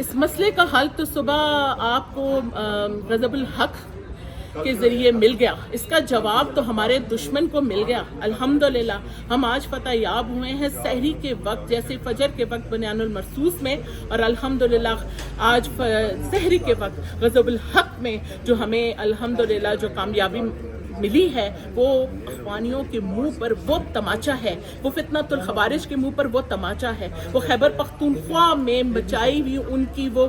اس مسئلے کا حل تو صبح آپ کو غضب الحق کے ذریعے مل گیا، اس کا جواب تو ہمارے دشمن کو مل گیا۔ الحمدللہ ہم آج فتح یاب ہوئے ہیں سحری کے وقت، جیسے فجر کے وقت بنیان المرصوص میں، اور الحمدللہ آج سحری کے وقت غضب الحق میں جو ہمیں الحمدللہ جو کامیابی ملی ہے، وہ اخوانیوں کے منہ پر وہ تماچا ہے، وہ فتنۃ الخوارج کے منہ پر وہ تماچا ہے، وہ خیبر پختونخوا میں مچائی ہوئی ان کی وہ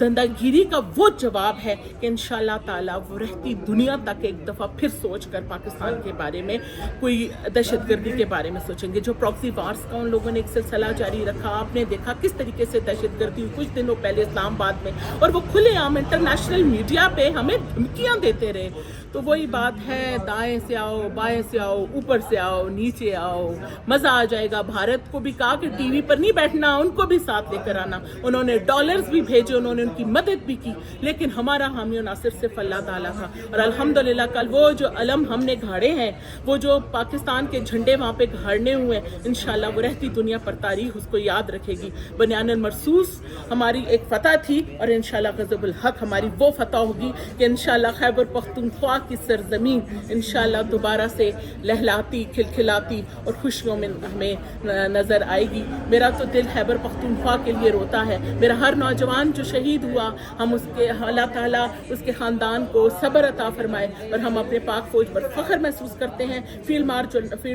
دندہ گیری کا وہ جواب ہے کہ انشاءاللہ تعالیٰ وہ رہتی دنیا تک ایک دفعہ پھر سوچ کر پاکستان کے بارے میں کوئی دہشت گردی کے بارے میں سوچیں گے۔ جو پراکسی وارز کا ان لوگوں نے ایک سلسلہ جاری رکھا، آپ نے دیکھا کس طریقے سے دہشت گردی کچھ دنوں پہلے اسلام آباد میں، اور وہ کھلے عام انٹرنیشنل میڈیا پہ ہمیں دھمکیاں دیتے رہے۔ تو وہی بات ہے، دائیں سے آؤ، بائیں سے آؤ، اوپر سے آؤ، نیچے آؤ، مزہ آ جائے گا۔ بھارت کو بھی کہا کہ ٹی وی پر نہیں بیٹھنا، ان کو بھی ساتھ لے کر آنا، انہوں نے ڈالرز بھی بھیجے، انہوں نے ان کی مدد بھی کی، لیکن ہمارا حامی و ناصر صرف اللہ تعالیٰ تھا۔ اور الحمدللہ کل وہ جو علم ہم نے گھاڑے ہیں، وہ جو پاکستان کے جھنڈے وہاں پہ گھاڑنے ہوئے ہیں، انشاءاللہ وہ رہتی دنیا پر تاریخ اس کو یاد رکھے گی۔ بنیان المرصوص ہماری ایک فتح تھی، اور انشاءاللہ غضب الحق ہماری وہ فتح ہوگی کہ انشاءاللہ خیبر پختونخوا کی سرزمین انشاءاللہ دوبارہ سے لہلاتی، کھلکھلاتی اور خوشیوں میں ہمیں نظر آئے گی۔ میرا تو دل خیبر پختونخوا کے لیے روتا ہے، میرا ہر نوجوان جو شہید ہوا، ہم اس کے اللہ تعالیٰ اس کے خاندان کو صبر عطا فرمائے، اور ہم اپنے پاک فوج پر فخر محسوس کرتے ہیں۔ Field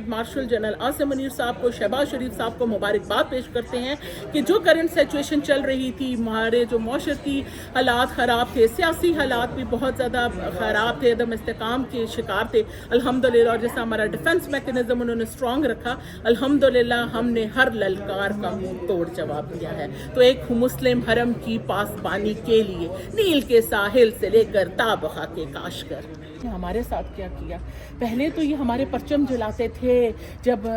marshal general Asim Munir صاحب کو، شہباز شریف صاحب کو مبارکباد پیش کرتے ہیں کہ جو کرنٹ سچویشن چل رہی تھی، ہمارے جو معاشرتی حالات خراب تھے، سیاسی حالات بھی بہت زیادہ خراب تھے، عدم استحکام کے شکار تھے، الحمدللہ، اور جیسا ہمارا ڈیفنس میکنزم انہوں نے اسٹرانگ رکھا، الحمدللہ ہم نے ہر للکار کا منہ توڑ جواب دیا ہے۔ تو ایک مسلم حرم کی پاسبانی کے لیے نیل کے ساحل سے لے کر تابخا کے کاشگر ہمارے ساتھ کیا کیا۔ پہلے تو یہ ہمارے پرچم جلاتے تھے، جب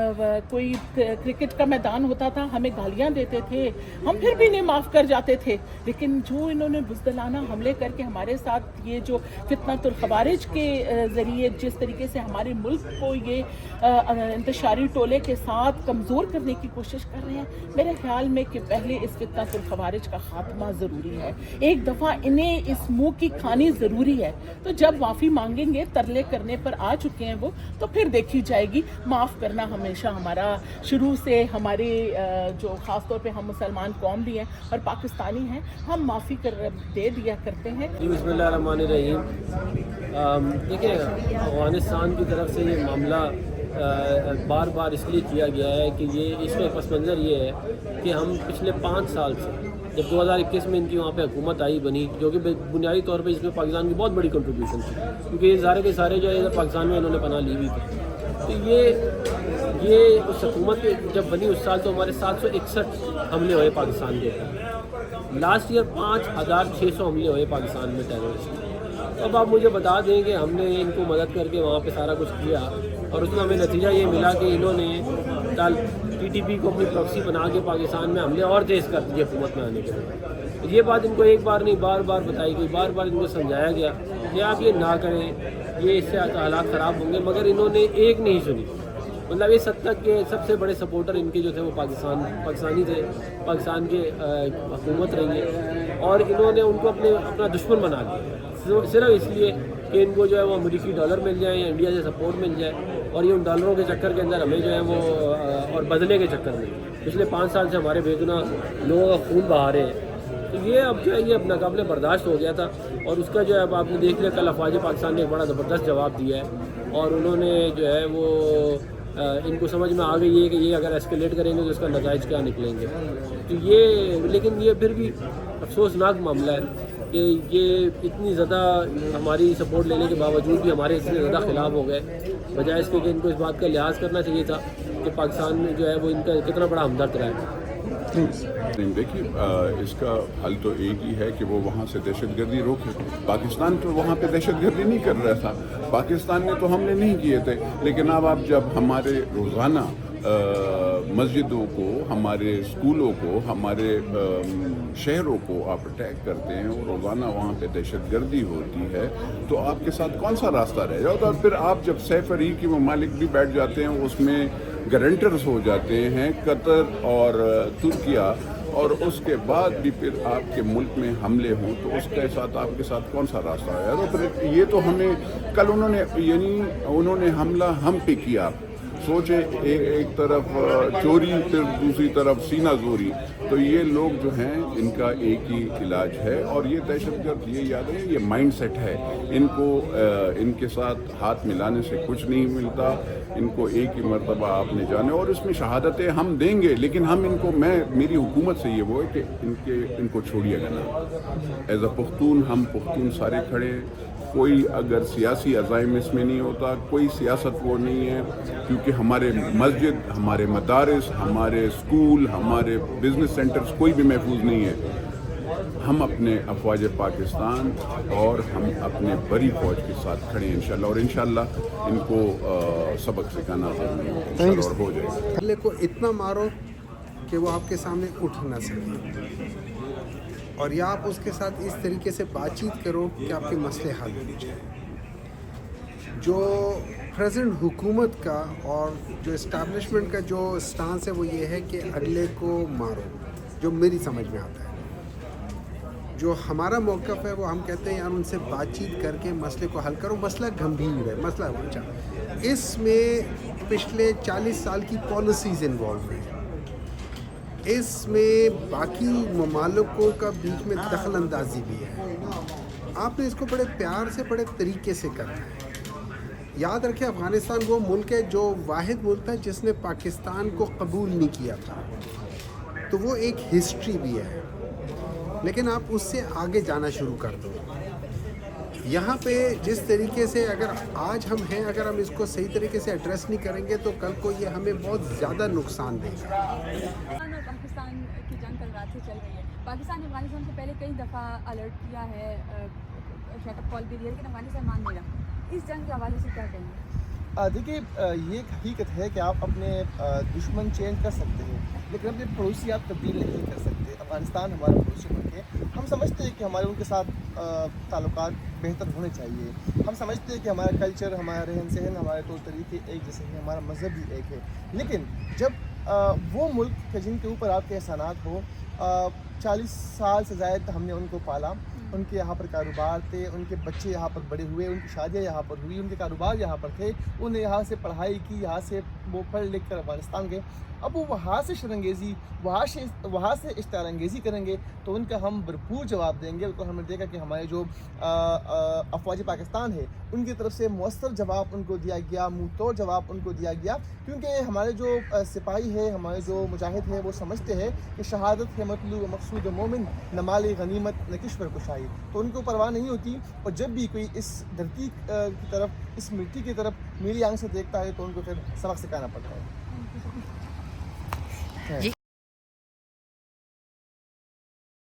کوئی کرکٹ کا میدان ہوتا تھا ہمیں گالیاں دیتے تھے، ہم پھر بھی انہیں معاف کر جاتے تھے، لیکن جو انہوں نے بزدلانہ حملے کر کے ہمارے ساتھ یہ جو فتنۃ الخوارج کے ذریعے جس طریقے سے ہمارے ملک کو یہ انتشاری ٹولے کے ساتھ کمزور کرنے کی کوشش کر رہے ہیں، میرے خیال میں کہ پہلے اس فتنۃ الخوارج کا خاتمہ ضروری ہے، ایک دفعہ انہیں اس منہ کی کھانی ضروری ہے۔ تو جب معافی مانگیں گے، ترلے کرنے پر آ چکے ہیں وہ، تو پھر دیکھی جائے گی۔ معاف کرنا ہمیشہ ہمارا شروع سے ہمارے جو خاص طور پہ ہم مسلمان قوم بھی ہیں اور پاکستانی ہیں، ہم معافی دے دیا کرتے ہیں۔ بسم اللہ الرحمن الرحیم۔ دیکھیں، افغانستان کی طرف سے یہ معاملہ بار بار اس لیے کیا گیا ہے کہ یہ اس میں پس منظر یہ ہے کہ ہم پچھلے 5 سال سے، جب 2021 میں ان کی وہاں پہ حکومت آئی بنی، جو کہ بنیادی طور پہ اس میں پاکستان کی بہت بڑی کنٹریبیوشن تھی، کیونکہ یہ سارے کے سارے جو ہے پاکستان میں انہوں نے پناہ لی ہوئی تھی۔ تو یہ اس حکومت جب بنی اس سال تو ہمارے 761 حملے ہوئے پاکستان کے اوپر، لاسٹ ایئر 5600 حملے ہوئے پاکستان میں ٹیررسٹ۔ اب آپ مجھے بتا دیں کہ ہم نے ان کو مدد کر کے وہاں پہ سارا کچھ کیا، اور اس میں ہمیں نتیجہ یہ ملا کہ انہوں نے ٹی ٹی پی کو اپنی پراکسی بنا کے پاکستان میں حملے اور تیز کر دیے حکومت میں آنے کے بعد۔ یہ بات ان کو ایک بار نہیں بار بار بتائی گئی، بار بار ان کو سمجھایا گیا کہ آپ یہ نہ کریں، یہ اس سے حالات خراب ہوں گے، مگر انہوں نے ایک نہیں سنی۔ مطلب اس حد تک کہ سب سے بڑے سپورٹر ان کے جو تھے وہ پاکستانی تھے، پاکستان کے حکومت رہی ہے، اور انہوں نے ان کو اپنا دشمن بنا لیا، صرف اس لیے کہ ان کو جو ہے وہ امریکی ڈالر مل جائیں یا انڈیا سے سپورٹ مل جائے، اور یہ ان ڈالروں کے چکر کے اندر ہمیں جو ہے وہ اور بدلے کے چکر میں پچھلے 5 سال سے ہمارے بے گناہ لوگوں کا خون بہا رہے ہیں۔ تو یہ اب جو ہے یہ ناقابل برداشت ہو گیا تھا، اور اس کا جو ہے اب آپ نے دیکھ لیا، کل افواج پاکستان نے ایک بڑا زبردست جواب دیا ہے، اور انہوں نے جو ہے وہ ان کو سمجھ میں آ گئی ہے کہ یہ اگر ایسکیلیٹ کریں گے تو اس کا نتائج کیا نکلیں گے۔ تو لیکن یہ پھر بھی افسوسناک معاملہ ہے کہ یہ اتنی زیادہ ہماری سپورٹ لینے کے باوجود بھی ہمارے اتنے زیادہ خلاف ہو گئے، بجائے اس کے کہ ان کو اس بات کا لحاظ کرنا چاہیے تھا کہ پاکستان میں جو ہے وہ ان کا کتنا بڑا ہمدرد رہا ہے۔ دیکھیے، اس کا حل تو ایک ہی ہے کہ وہ وہاں سے دہشت گردی روکے۔ پاکستان تو وہاں پہ دہشت گردی نہیں کر رہا تھا، پاکستان نے تو حملے نہیں کیے تھے، لیکن اب آپ جب ہمارے روزانہ مسجدوں کو، ہمارے اسکولوں کو، ہمارے شہروں کو آپ اٹیک کرتے ہیں اور روزانہ وہاں پہ دہشت گردی ہوتی ہے، تو آپ کے ساتھ کون سا راستہ رہ جائے؟ اور پھر آپ جب سیف فری کی ممالک بھی بیٹھ جاتے ہیں، اس میں گارنٹرز ہو جاتے ہیں قطر اور ترکیہ، اور اس کے بعد بھی پھر آپ کے ملک میں حملے ہوں تو اس کے ساتھ آپ کے ساتھ کون سا راستہ ہے؟ تو پھر یہ تو ہمیں کل انہوں نے حملہ ہم پہ کیا، سوچے ایک طرف چوری پھر دوسری طرف سینہ زوری، تو یہ لوگ جو ہیں ان کا ایک ہی علاج ہے، اور یہ دہشت گرد یہ یاد ہے یہ مائنڈ سیٹ ہے، ان کو ان کے ساتھ ہاتھ ملانے سے کچھ نہیں ملتا، ان کو ایک ہی مرتبہ آپ نے جانے، اور اس میں شہادتیں ہم دیں گے، لیکن ہم ان کو میری حکومت سے یہ وہ ہے کہ ان کو چھوڑیے گا نا۔ ایز اے پختون ہم پختون سارے کھڑے، کوئی اگر سیاسی عزائم اس میں نہیں ہوتا، کوئی سیاست وہ نہیں ہے، کیونکہ ہمارے مسجد، ہمارے مدارس، ہمارے اسکول، ہمارے بزنس سینٹرز کوئی بھی محفوظ نہیں ہے۔ ہم اپنے افواج پاکستان اور ہم اپنے بڑی فوج کے ساتھ کھڑے ہیں انشاءاللہ، اور انشاءاللہ ان کو سبق سکھانا ضروری ہے اور ہو جائے گا۔ اگلے کو اتنا مارو کہ وہ آپ کے سامنے اٹھ نہ سکے، اور یا آپ اس کے ساتھ اس طریقے سے بات چیت کرو کہ آپ کے مسئلے حل ہو جائیں۔ جو پریزنٹ حکومت کا اور جو اسٹیبلشمنٹ کا جو سٹانس ہے وہ یہ ہے کہ اگلے کو مارو، جو میری سمجھ میں آتا ہے۔ جو ہمارا موقف ہے وہ ہم کہتے ہیں یار ان سے بات چیت کر کے مسئلے کو حل کرو، مسئلہ گمبھیر ہے، مسئلہ اونچا، اس میں پچھلے 40 سال کی پالیسیز انوالو ہیں، اس میں باقی ممالکوں کا بیچ میں دخل اندازی بھی ہے۔ آپ نے اس کو بڑے پیار سے بڑے طریقے سے کرنا ہے۔ یاد رکھیں افغانستان وہ ملک ہے جو واحد ملک تھا جس نے پاکستان کو قبول نہیں کیا تھا، تو وہ ایک ہسٹری بھی ہے، لیکن آپ اس سے آگے جانا شروع کر دو۔ یہاں پہ جس طریقے سے اگر آج ہم ہیں، اگر ہم اس کو صحیح طریقے سے ایڈریس نہیں کریں گے تو کل کو یہ ہمیں بہت زیادہ نقصان دے گا۔ پاکستان اور پاکستان کی جنگ کل رات سے چل رہی ہے۔ پاکستان نے افغانستان سے پہلے کئی دفعہ الرٹ کیا ہے، شٹ اپ کال بھی دیا، لیکن افغانستان مان نہیں رہا۔ اس جنگ کے حوالے سے کیا کہیں گے؟ دیکھیے یہ ایک حقیقت ہے کہ آپ اپنے دشمن چینج کر سکتے ہیں، لیکن اپنے پڑوسی آپ تبدیل نہیں کر سکتے۔ افغانستان ہمارا پڑوسی ملک ہے، ہم سمجھتے ہیں کہ ہمارے ان کے ساتھ تعلقات بہتر ہونے چاہیے، ہم سمجھتے ہیں کہ ہمارا کلچر، ہمارا رہن سہن، ہمارے طور طریقے ایک جیسے ہیں، ہمارا مذہب بھی ایک ہے، لیکن جب وہ ملک کے جن کے اوپر آپ کے احسانات ہو، 40 سال سے زائد ہم نے ان کو پالا، ان کے یہاں پر کاروبار تھے، ان کے بچے یہاں پر بڑے ہوئے، ان کی شادیاں یہاں پر ہوئی، ان کے کاروبار یہاں پر تھے، انہوں نے یہاں سے پڑھائی کی، یہاں سے وہ پڑھ لکھ کر افغانستان گئے۔ اب وہ وہاں سے شرنگیزی، وہاں سے اشتعال انگیزی کریں گے تو ان کا ہم بھرپور جواب دیں گے۔ تو ہم نے دیکھا کہ ہمارے جو افواج پاکستان ہے ان کی طرف سے مؤثر جواب ان کو دیا گیا، منہ توڑ جواب ان کو دیا گیا، کیونکہ ہمارے جو سپاہی ہے، ہمارے جو مجاہد ہیں، وہ سمجھتے ہیں کہ شہادت ہے مطلوب مقصود مومن، نہ مال غنیمت نہ کشور کشائی، تو ان کو پرواہ نہیں ہوتی، اور جب بھی کوئی اس دھرتی کی طرف، اس مٹی کی طرف میری آنکھ سے دیکھتا ہے تو ان کو پھر سبق سکھانا پڑتا ہے۔